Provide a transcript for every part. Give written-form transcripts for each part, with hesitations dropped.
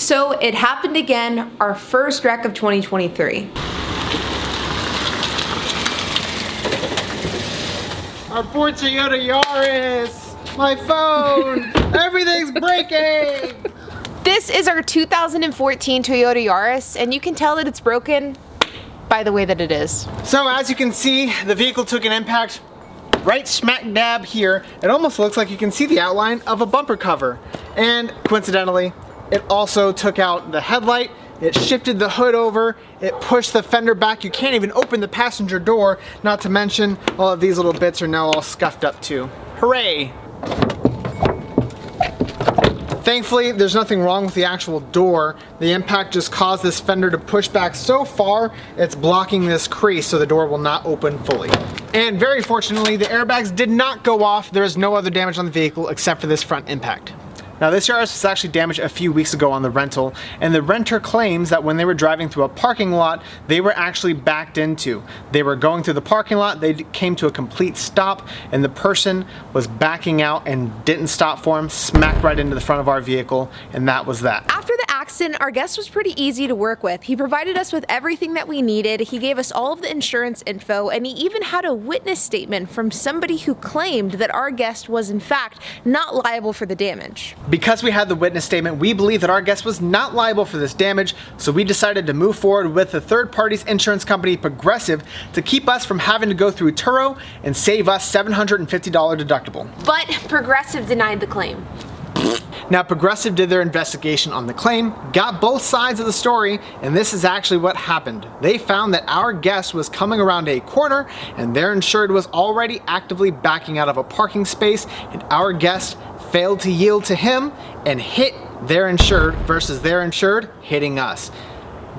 So it happened again, our first wreck of 2023. Our poor Toyota Yaris! My phone! Everything's breaking! This is our 2014 Toyota Yaris, and you can tell that it's broken by the way that it is. So as you can see, the vehicle took an impact right smack dab here. It almost looks like you can see the outline of a bumper cover. And coincidentally, it also took out the headlight, it shifted the hood over, it pushed the fender back. You can't even open the passenger door, not to mention all of these little bits are now all scuffed up too. Hooray! Thankfully, there's nothing wrong with the actual door. The impact just caused this fender to push back so far, it's blocking this crease so the door will not open fully. And very fortunately, the airbags did not go off. There is no other damage on the vehicle except for this front impact. Now this Yaris was actually damaged a few weeks ago on the rental, and the renter claims that when they were driving through a parking lot, they were actually backed into. They were going through the parking lot, they came to a complete stop, and the person was backing out and didn't stop for him, smacked right into the front of our vehicle, and that was that. After the accident, our guest was pretty easy to work with. He provided us with everything that we needed, he gave us all of the insurance info, and he even had a witness statement from somebody who claimed that our guest was in fact not liable for the damage. Because we had the witness statement, we believe that our guest was not liable for this damage, so we decided to move forward with the third party's insurance company, Progressive, to keep us from having to go through Turo and save us $750 deductible. But Progressive denied the claim. Now, Progressive did their investigation on the claim, got both sides of the story, and this is actually what happened. They found that our guest was coming around a corner and their insured was already actively backing out of a parking space, and our guest failed to yield to him and hit their insured versus their insured hitting us.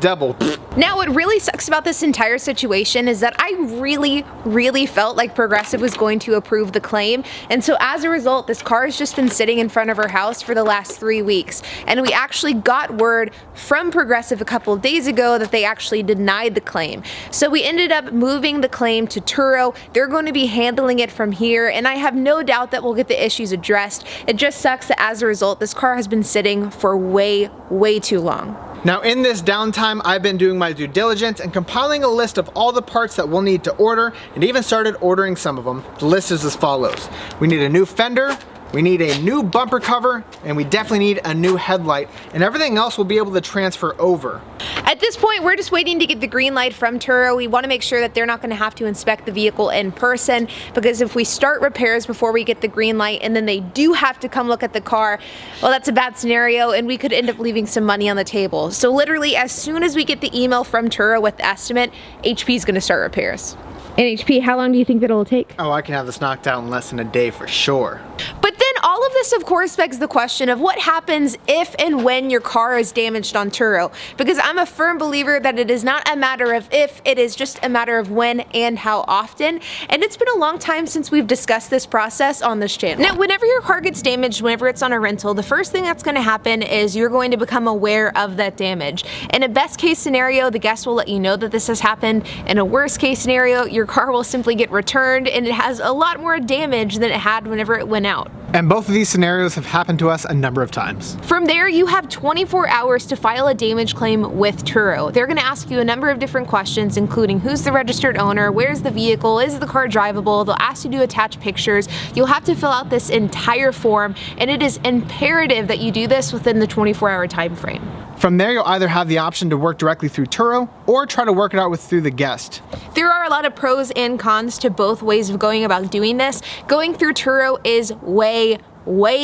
Double. Now what really sucks about this entire situation is that I really felt like Progressive was going to approve the claim, and so as a result this car has just been sitting in front of our house for the last 3 weeks, and we actually got word from Progressive a couple of days ago that they actually denied the claim. So we ended up moving the claim to Turo. They're going to be handling it from here, and I have no doubt that we'll get the issues addressed. It just sucks that as a result this car has been sitting for way too long. Now in this downtime, I've been doing my due diligence and compiling a list of all the parts that we'll need to order, and even started ordering some of them. The list is as follows. We need a new fender, we need a new bumper cover, and we definitely need a new headlight, and everything else we'll be able to transfer over. At this point, we're just waiting to get the green light from Turo. We want to make sure that they're not going to have to inspect the vehicle in person, because if we start repairs before we get the green light and then they do have to come look at the car, well, that's a bad scenario and we could end up leaving some money on the table. So literally as soon as we get the email from Turo with the estimate, HP is going to start repairs. And HP, how long do you think that it'll take? Oh, I can have this knocked out in less than a day for sure. But then all of this of course begs the question of what happens if and when your car is damaged on Turo, because I'm a firm believer that it is not a matter of if, it is just a matter of when and how often, and it's been a long time since we've discussed this process on this channel. Now whenever your car gets damaged, whenever it's on a rental, the first thing that's going to happen is you're going to become aware of that damage. In a best case scenario, the guest will let you know that this has happened. In a worst case scenario, your car will simply get returned and it has a lot more damage than it had whenever it went out. And both of these scenarios have happened to us a number of times. From there, you have 24 hours to file a damage claim with Turo. They're going to ask you a number of different questions, including who's the registered owner, where's the vehicle, is the car drivable, they'll ask you to attach pictures. You'll have to fill out this entire form, and it is imperative that you do this within the 24-hour time frame. From there, you'll either have the option to work directly through Turo or try to work it out through the guest. There are a lot of pros and cons to both ways of going about doing this. Going through Turo is way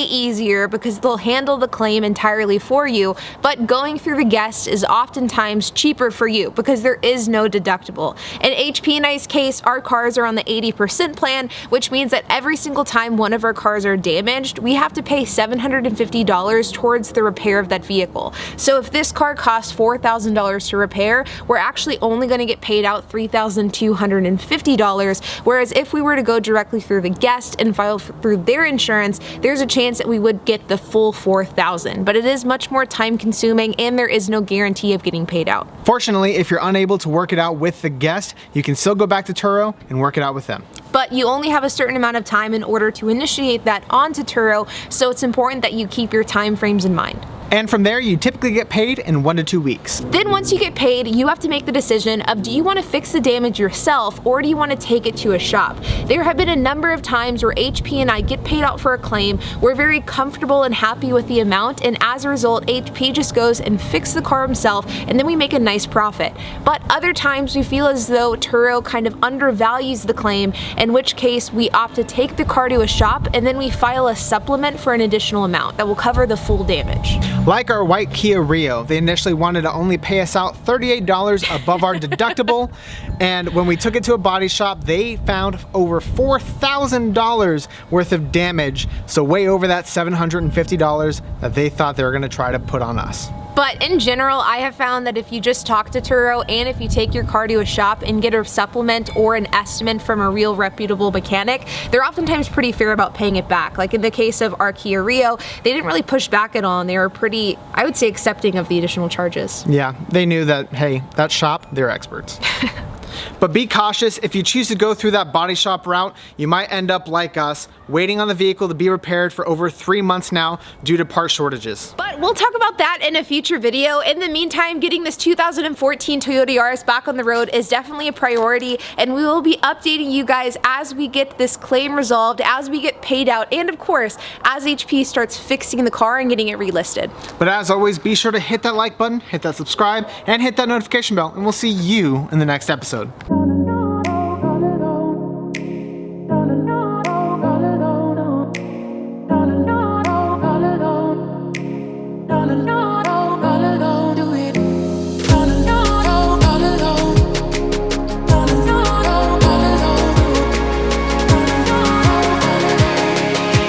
easier because they'll handle the claim entirely for you, but going through the guest is oftentimes cheaper for you because there is no deductible. In HP and I's case, our cars are on the 80% plan, which means that every single time one of our cars are damaged, we have to pay $750 towards the repair of that vehicle. So if this car costs $4,000 to repair, we're actually only going to get paid out $3,250, whereas if we were to go directly through the guest and file through their insurance, there's a chance that we would get the full $4,000, but it is much more time consuming and there is no guarantee of getting paid out. Fortunately, if you're unable to work it out with the guest, you can still go back to Turo and work it out with them. But you only have a certain amount of time in order to initiate that onto Turo, so it's important that you keep your time frames in mind. And from there, you typically get paid in 1 to 2 weeks. Then once you get paid, you have to make the decision of, do you want to fix the damage yourself or do you want to take it to a shop? There have been a number of times where HP and I get paid out for a claim. We're very comfortable and happy with the amount, and as a result, HP just goes and fixes the car himself, and then we make a nice profit. But other times we feel as though Turo kind of undervalues the claim, in which case we opt to take the car to a shop and then we file a supplement for an additional amount that will cover the full damage. Like our white Kia Rio, they initially wanted to only pay us out $38 above our deductible, and when we took it to a body shop, they found over $4,000 worth of damage, so way over that $750 that they thought they were going to try to put on us. But in general, I have found that if you just talk to Turo and if you take your car to a shop and get a supplement or an estimate from a real reputable mechanic, they're oftentimes pretty fair about paying it back. Like in the case of our Kia Rio, they didn't really push back at all, and they were pretty, I would say, accepting of the additional charges. Yeah, they knew that, hey, that shop, they're experts. But be cautious. If you choose to go through that body shop route, you might end up like us, waiting on the vehicle to be repaired for over 3 months now due to part shortages. But we'll talk about that in a future video. In the meantime, getting this 2014 Toyota Yaris back on the road is definitely a priority, and we will be updating you guys as we get this claim resolved, as we get paid out, and of course, as HP starts fixing the car and getting it relisted. But as always, be sure to hit that like button, hit that subscribe, and hit that notification bell, and we'll see you in the next episode.